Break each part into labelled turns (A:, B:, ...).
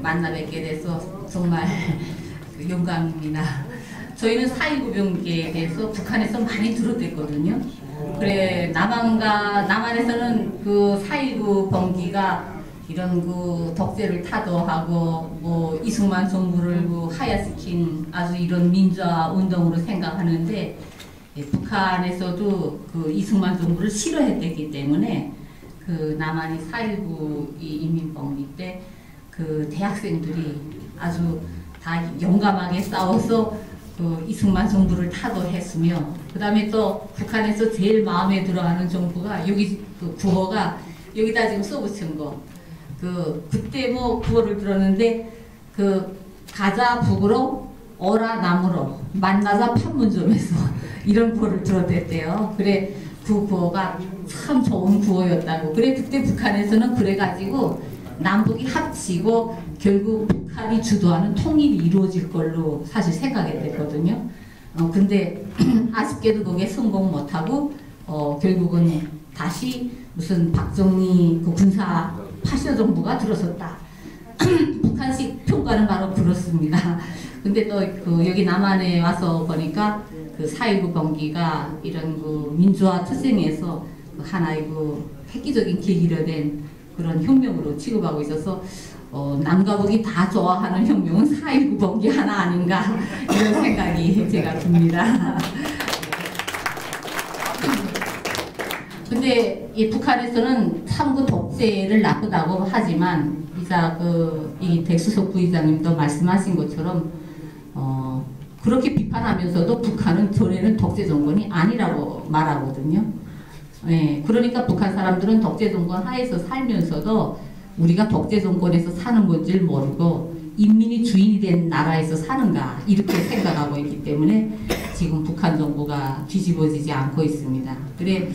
A: 만나 뵙게 돼서 정말 영광입니다. 저희는 4.19 병기에 대해서 북한에서 많이 들었댔거든요. 그래, 남한에서는 그 4.19 병기가 이런 그 덕제를 타도하고 뭐 이승만 정부를 그 하야시킨 아주 이런 민주화 운동으로 생각하는데, 북한에서도 그 이승만 정부를 싫어했기 때문에 그 남한이 4.19 인민병기 때 그 대학생들이 아주 다 용감하게 싸워서 그 이승만 정부를 타도했으며, 그 다음에 또 북한에서 제일 마음에 들어하는 정부가 여기 그 구호가 여기다 지금 써붙인 거, 그때 뭐 구호를 들었는데 그 가자 북으로 오라 남으로 만나자 판문점에서 이런 구호를 들었댔대요. 그래, 그 구호가 참 좋은 구호였다고. 그래, 그때 북한에서는 그래가지고 남북이 합치고 결국 북한이 주도하는 통일이 이루어질 걸로 사실 생각했거든요. 근데 아쉽게도 그게 성공 못하고 결국은 다시 무슨 박정희 그 군사 파쇼 정부가 들어섰다. 북한식 평가는 바로 그렇습니다. 근데 또 그 여기 남한에 와서 보니까 그 4.19 병기가 이런 그 민주화 투쟁에서 그 하나의 그 획기적인 계기로 된 그런 혁명으로 취급하고 있어서 남과 북이 다 좋아하는 혁명은 4.19 병기 하나 아닌가 이런 생각이 제가 듭니다. 근데 이 북한에서는 참 그 독재를 나쁘다고 하지만 이 백수석 부의장님도 말씀하신 것처럼 그렇게 비판하면서도 북한은 전에는 독재 정권이 아니라고 말하거든요. 예, 그러니까 북한 사람들은 독재 정권 하에서 살면서도 우리가 독재 정권에서 사는 건지를 모르고 인민이 주인이 된 나라에서 사는가 이렇게 생각하고 있기 때문에 지금 북한 정부가 뒤집어지지 않고 있습니다. 그래,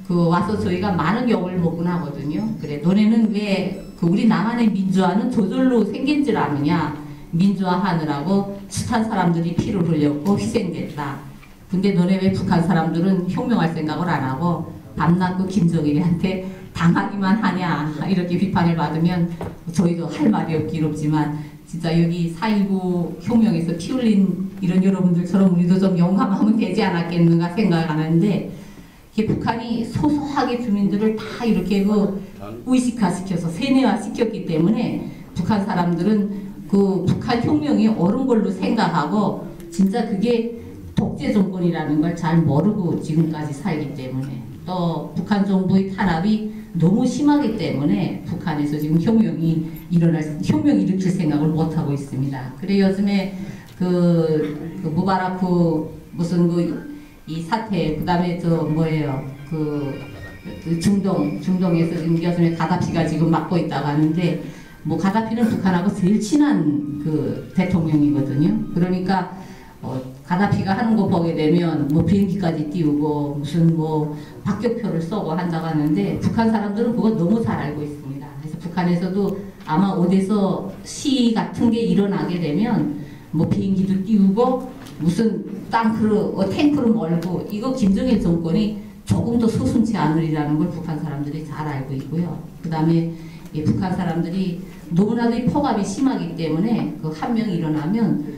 A: 와서 저희가 많은 욕을 먹곤 하거든요. 그래, 너네는 왜 우리 남한의 민주화는 저절로 생긴 줄 아느냐. 민주화 하느라고 숱한 사람들이 피를 흘렸고 희생됐다. 근데 너네 왜 북한 사람들은 혁명할 생각을 안 하고 밤낮 그 김정일한테 당하기만 하냐 이렇게 비판을 받으면 저희도 할 말이 없긴 없지만 진짜 여기 4.19 혁명에서 피 흘린 이런 여러분들처럼 우리도 좀 용감하면 되지 않았겠는가 생각하는데, 북한이 소소하게 주민들을 다 이렇게 의식화시켜서 세뇌화시켰기 때문에 북한 사람들은 그 북한 혁명이 옳은 걸로 생각하고 진짜 그게 독재 정권이라는 걸 잘 모르고 지금까지 살기 때문에, 또 북한 정부의 탄압이 너무 심하기 때문에 북한에서 지금 혁명이 일으킬 생각을 못 하고 있습니다. 그래, 요즘에 무바라크 무슨 이 사태, 그 다음에 중동에서 지금 요즘에 가다피가 지금 맡고 있다고 하는데, 뭐 가다피는 북한하고 제일 친한 그 대통령이거든요. 그러니까 가다피가 하는 거 보게 되면 뭐 비행기까지 띄우고 무슨 뭐 박격표를 쏘고 한다고 하는데, 북한 사람들은 그거 너무 잘 알고 있습니다. 그래서 북한에서도 아마 어디서 시위 같은 게 일어나게 되면 뭐 비행기도 띄우고 무슨 탱크를 몰고, 이거 김정일 정권이 조금 더 서슴지 않으리라는 걸 북한 사람들이 잘 알고 있고요. 그 다음에 북한 사람들이 너무나도 이 폭압이 심하기 때문에 한 명이 일어나면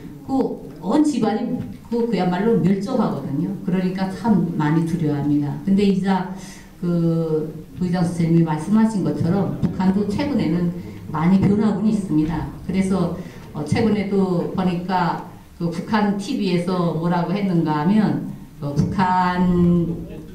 A: 온 집안이 그야말로 멸종하거든요. 그러니까 참 많이 두려워합니다. 근데 이자 부의장 선생님이 말씀하신 것처럼 북한도 최근에는 많이 변화군이 있습니다. 그래서 최근에도 보니까 북한 TV에서 뭐라고 했는가 하면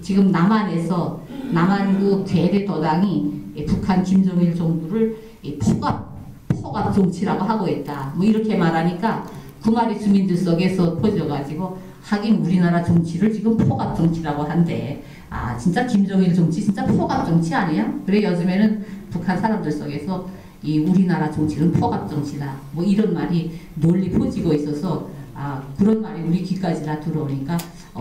A: 지금 남한에서 남한 괴뢰 도당이 북한 김정일 정부를 폭압 정치라고 하고 있다. 뭐 이렇게 말하니까 그 말이 주민들 속에서 퍼져가지고, 하긴 우리나라 정치를 지금 폭압 정치라고 한대. 아, 진짜 김정일 정치 진짜 폭압 정치 아니야? 그래, 요즘에는 북한 사람들 속에서 이 우리나라 정치는 폭압 정치다. 뭐 이런 말이 널리 퍼지고 있어서 그런 말이 우리 귀까지 다 들어오니까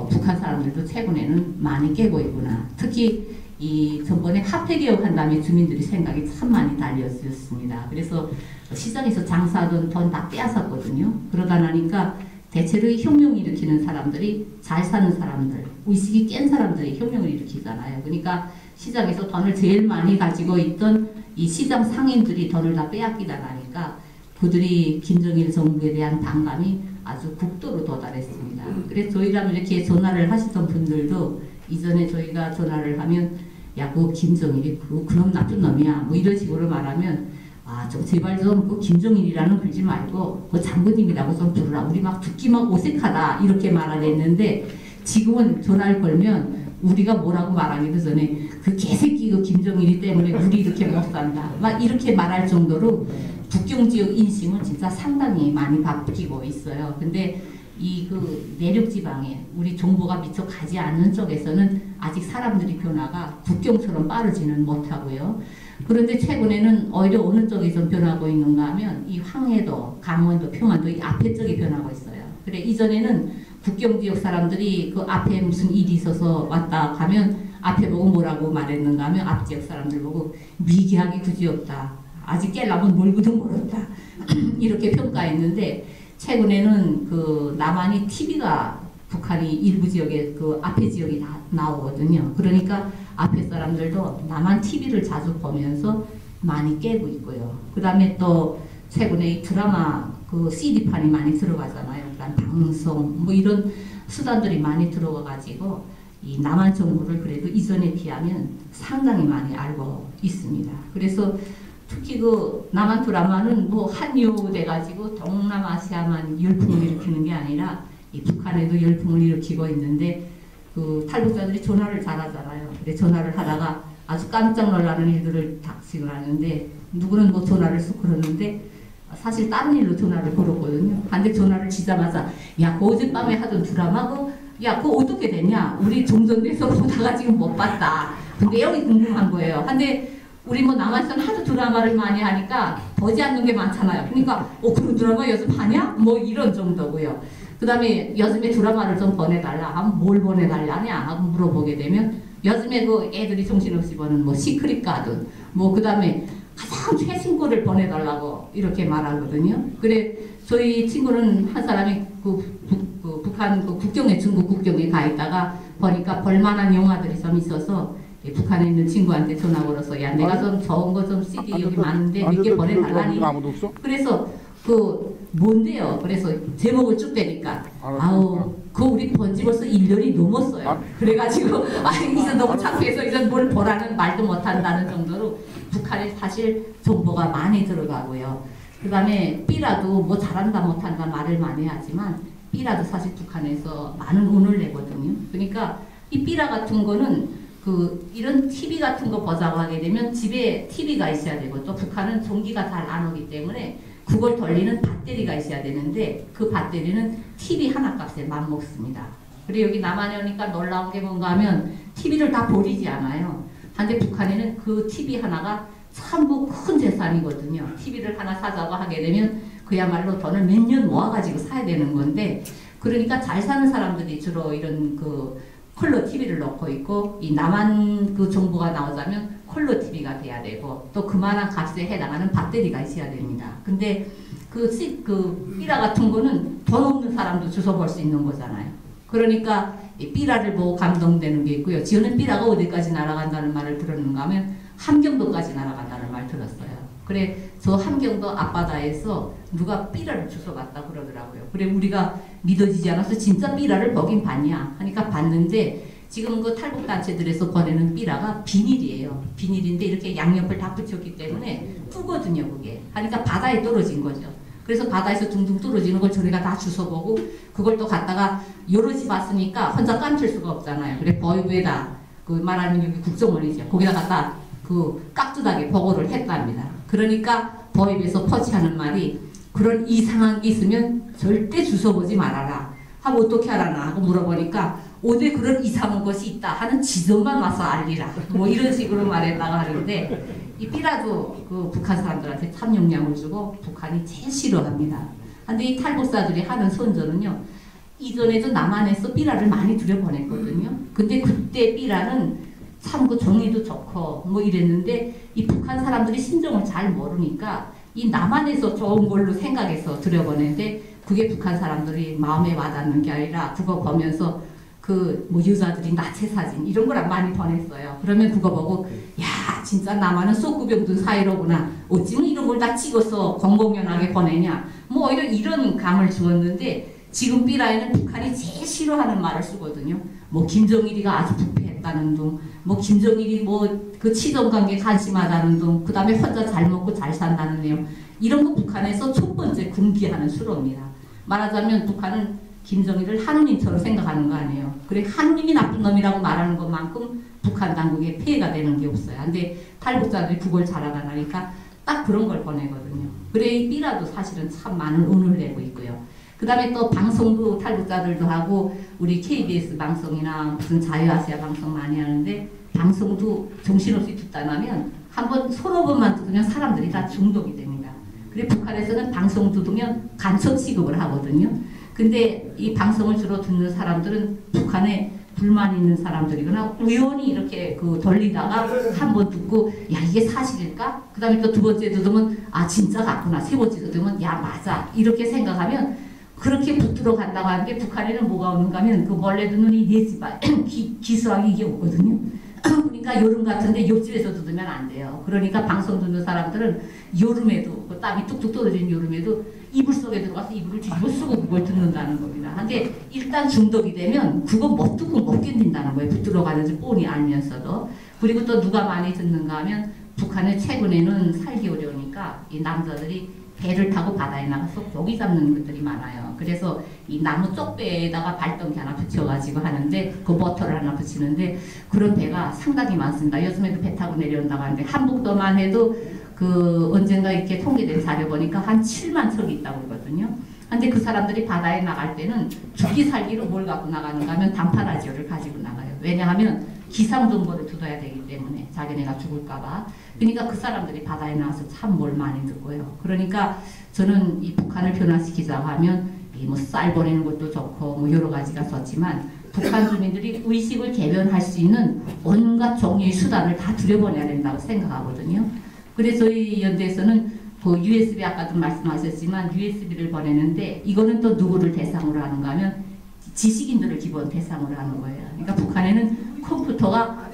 A: 북한 사람들도 최근에는 많이 깨고 있구나. 특히 이 전번에 화폐개혁 한 다음에 주민들이 생각이 참 많이 달렸습니다. 그래서 시장에서 장사하던 돈 다 빼앗았거든요. 그러다 나니까 대체로 혁명 일으키는 사람들이 잘 사는 사람들, 의식이 깬 사람들이 혁명을 일으키잖아요. 그러니까 시장에서 돈을 제일 많이 가지고 있던 이 시장 상인들이 돈을 다 빼앗기다 나니까 그들이 김정일 정부에 대한 반감이 아주 극도로 도달했습니다. 그래서 저희랑 이렇게 전화를 하시던 분들도 이전에 저희가 전화를 하면 야, 그 김정일이 그럼 나쁜 놈이야 뭐 이런 식으로 말하면 아, 좀 제발 좀 그 김정일이라는 불지 말고 그 장군님이라고 좀 부르라. 우리 막 듣기만 어색하다 이렇게 말하랬는데 지금은 전화를 걸면 우리가 뭐라고 말하기도 전에 그 개새끼 그 김정일이 때문에 우리 이렇게 못 산다 막 이렇게 말할 정도로 북경 지역 인심은 진짜 상당히 많이 바뀌고 있어요. 근데 이 그 내륙 지방에 우리 정보가 미처 가지 않는 쪽에서는 아직 사람들이 변화가 북경처럼 빠르지는 못하고요. 그런데 최근에는 오히려 어느 쪽이 좀 변하고 있는가 하면 이 황해도, 강원도, 평안도 이 앞에 쪽이 변하고 있어요. 그래 이전에는 북경 지역 사람들이 그 앞에 무슨 일이 있어서 왔다 가면 앞에 보고 뭐라고 말했는가 하면 앞 지역 사람들 보고 미개하기 그지없다. 아직 깰라면 멀고도 멀었다. 이렇게 평가했는데 최근에는 그 남한이 TV가 북한이 일부 지역에 그 앞에 지역이 다 나오거든요. 그러니까 앞에 사람들도 남한 TV를 자주 보면서 많이 깨고 있고요. 그 다음에 또 최근에 이 드라마 그 CD판이 많이 들어가잖아요. 그러니까 방송 뭐 이런 수단들이 많이 들어가가지고 이 남한 정부를 그래도 이전에 비하면 상당히 많이 알고 있습니다. 그래서 특히 그 남한 드라마는 뭐 한류 돼가지고 동남아시아만 열풍을 일으키는 게 아니라 이 북한에도 열풍을 일으키고 있는데 그 탈북자들이 전화를 잘하잖아요. 근데 전화를 하다가 아주 깜짝 놀라는 일들을 닥치고 하는데 누구는 뭐 전화를 쑥 걸었는데 사실 다른 일로 전화를 걸었거든요. 근데 전화를 지자마자 야, 그 어젯밤에 하던 드라마 야, 그거 어떻게 됐냐? 우리 종전돼서 보다가 지금 못 봤다. 그 내용이 궁금한 거예요. 근데 우리 뭐 남한에서는 하도 드라마를 많이 하니까 보지 않는 게 많잖아요. 그러니까 그런 드라마 요즘 하냐? 뭐 이런 정도고요. 그 다음에 요즘에 드라마를 좀 보내달라 하면 뭘 보내달라냐 하고 물어보게 되면 요즘에 그 애들이 정신없이 보는 뭐 시크릿 가든 뭐 그 다음에 가장 최신 거를 보내달라고 이렇게 말하거든요. 그래 저희 친구는 한 사람이 북한 그 국경에 중국 국경에 가 있다가 보니까 볼만한 영화들이 좀 있어서 북한에 있는 친구한테 전화 걸어서 야 내가 좀 좋은 거 좀 CD 여기 많은데 몇 개 보내달라니. 그래서 그 뭔데요? 그래서 제목을 쭉 대니까 아우 그 우리 본지 벌써 1년이 넘었어요. 그래가지고 이제 너무 창피해서 이제 뭘 보라는 말도 못한다는 정도로 북한에 사실 정보가 많이 들어가고요. 그 다음에 B라도 뭐 잘한다 못한다 말을 많이 하지만 B라도 사실 북한에서 많은 운을 내거든요. 그러니까 이 B라 같은 거는 그 이런 TV 같은 거 보자고 하게 되면 집에 TV가 있어야 되고 또 북한은 전기가 잘 안 오기 때문에 그걸 돌리는 배터리가 있어야 되는데 그 배터리는 TV 하나 값에 맞먹습니다. 그리고 여기 남한에 오니까 놀라운 게 뭔가 하면 TV를 다 버리지 않아요. 근데 북한에는 그 TV 하나가 전부 큰 재산이거든요. TV를 하나 사자고 하게 되면 그야말로 돈을 몇 년 모아가지고 사야 되는 건데 그러니까 잘 사는 사람들이 주로 이런 그 컬러 TV를 놓고 있고 이 남한 그 정보가 나오자면 컬러 TV가 돼야 되고 또 그만한 값에 해당하는 배터리가 있어야 됩니다. 근데 그 삐라 같은 거는 돈 없는 사람도 주워 볼 수 있는 거잖아요. 그러니까 이 삐라를 보고 감동되는 게 있고요. 지어는 삐라가 어디까지 날아간다는 말을 들었는가 하면 함경도까지 날아간다는 말 들었어요. 그래 저 함경도 앞바다에서 누가 삐라를 주워갔다 그러더라고요. 그래 우리가 믿어지지 않아서 진짜 삐라를 보긴 봤냐 하니까 봤는데 지금 그 탈북단체들에서 보내는 삐라가 비닐이에요. 비닐인데 이렇게 양옆을 다 붙였기 때문에 뜨거든요 그게. 하니까 바다에 떨어진 거죠. 그래서 바다에서 둥둥 떨어지는 걸 저희가 다 주워보고 그걸 또 갖다가 여럿이 봤으니까 혼자 감출 수가 없잖아요. 그래 보이부에다 그 말하는 여기 국정원이죠. 거기다 갖다 그 깍두닥에 보고를 했답니다. 그러니까 보이부에서 퍼치하는 말이 그런 이상한 게 있으면 절대 주워보지 말아라 하고 어떻게 하라나 하고 물어보니까 어디 그런 이상한 것이 있다 하는 지점만 와서 알리라 뭐 이런 식으로 말했다가 하는데 이 삐라도 그 북한 사람들한테 참 영향을 주고 북한이 제일 싫어합니다. 근데 이 탈북사들이 하는 선전은요 이전에도 남한에서 삐라를 많이 들여보냈거든요. 근데 그때 삐라는 참 그 정의도 좋고 뭐 이랬는데 이 북한 사람들이 심정을 잘 모르니까 이 남한에서 좋은 걸로 생각해서 들여보냈는데 그게 북한 사람들이 마음에 와닿는 게 아니라 그거 보면서 그 그 뭐 여자들이 나체 사진 이런 거랑 많이 보냈어요. 그러면 그거 보고 야 진짜 남한은 쏘구병든 사이로구나. 어찌면 이런 걸 다 찍어서 공공연하게 보내냐. 뭐 이런 감을 주었는데 지금 삐라에는 북한이 제일 싫어하는 말을 쓰거든요. 뭐 김정일이가 아주 부패했다는 둥, 뭐 김정일이 뭐 그 치정관계 관심하다는 둥, 그 다음에 혼자 잘 먹고 잘 산다는 내용. 이런 거 북한에서 첫 번째 금기하는 수로입니다. 말하자면 북한은 김정일을 하느님처럼 생각하는 거 아니에요. 그래 하느님이 나쁜 놈이라고 말하는 것만큼 북한 당국에 피해가 되는 게 없어요. 근데 탈북자들이 그걸 잘 알아나니까 딱 그런 걸 보내거든요. 그래 이 삐라도 사실은 참 많은 운을 내고 있고요. 그 다음에 또 방송도 탈북자들도 하고 우리 KBS 방송이나 무슨 자유아시아 방송 많이 하는데 방송도 정신없이 듣다 나면 한번 서너 번만 듣으면 사람들이 다 중독이 됩니다. 그래 북한에서는 방송 듣으면 간첩 취급을 하거든요. 근데 이 방송을 주로 듣는 사람들은 북한에 불만 있는 사람들이거나 우연히 이렇게 그 돌리다가 한 번 듣고 야 이게 사실일까? 그 다음에 또 두 번째 듣으면 아 진짜 같구나. 세 번째 듣으면 야 맞아. 이렇게 생각하면 그렇게 붙들어 간다고 하는데 북한에는 뭐가 없는가 하면 그 원래 듣는 이 내지발 기수하기 이게 없거든요. 그러니까 여름 같은데 옆집에서 듣으면 안 돼요. 그러니까 방송 듣는 사람들은 여름에도 그 땀이 뚝뚝 떨어진 여름에도 이불 속에 들어가서 이불을 뒤집어 쓰고 그걸 듣는다는 겁니다. 근데 일단 중독이 되면 그거 못 듣고 못 견딘다는 거예요. 붙들어 가는지 뻔히 알면서도. 그리고 또 누가 많이 듣는가 하면 북한에 최근에는 살기 어려우니까 이 남자들이 배를 타고 바다에 나가서 고기 잡는 것들이 많아요. 그래서 이 나무 쪽배에다가 발동기 하나 붙여가지고 하는데 그 모터를 하나 붙이는데 그런 배가 상당히 많습니다. 요즘에도 배 타고 내려온다고 하는데 한북도만 해도 그 언젠가 이렇게 통계된 자료 보니까 한 7만 척이 있다고 그러거든요. 근데 그 사람들이 바다에 나갈 때는 죽기 살기로 뭘 갖고 나가는가 하면 단파라디오를 가지고 나가요. 왜냐하면 기상 정보를 두어야 되기 때문에 자기네가 죽을까봐. 그러니까 그 사람들이 바다에 나와서 참 뭘 많이 듣고요. 그러니까 저는 이 북한을 변화시키자고 하면 이 뭐 쌀 보내는 것도 좋고 뭐 여러 가지가 좋지만 북한 주민들이 의식을 개변할 수 있는 온갖 종류의 수단을 다 들여보내야 된다고 생각하거든요. 그래서 저희 연대에서는 그 USB 아까도 말씀하셨지만 USB를 보내는데 이거는 또 누구를 대상으로 하는가 하면 지식인들을 기본 대상으로 하는 거예요. 그러니까 북한에는 컴퓨터가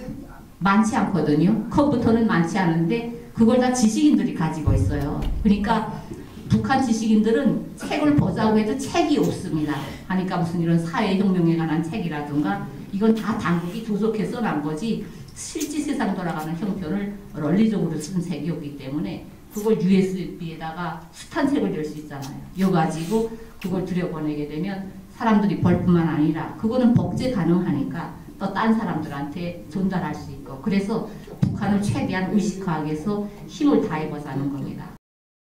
A: 많지 않거든요. 컴퓨터는 많지 않은데 그걸 다 지식인들이 가지고 있어요. 그러니까 북한 지식인들은 책을 보자고 해도 책이 없습니다. 하니까 무슨 이런 사회혁명에 관한 책이라든가 이건 다 당국이 도속해서 난 거지 실제 세상 돌아가는 형편을 논리적으로 쓴 책이 없기 때문에 그걸 USB에다가 숱한 책을 열 수 있잖아요. 여 가지고 그걸 들여보내게 되면 사람들이 볼 뿐만 아니라 그거는 복제 가능하니까 또 딴 사람들한테 전달할 수 있고 그래서 북한을 최대한 의식화하기 위해서 힘을 다해보자는 겁니다.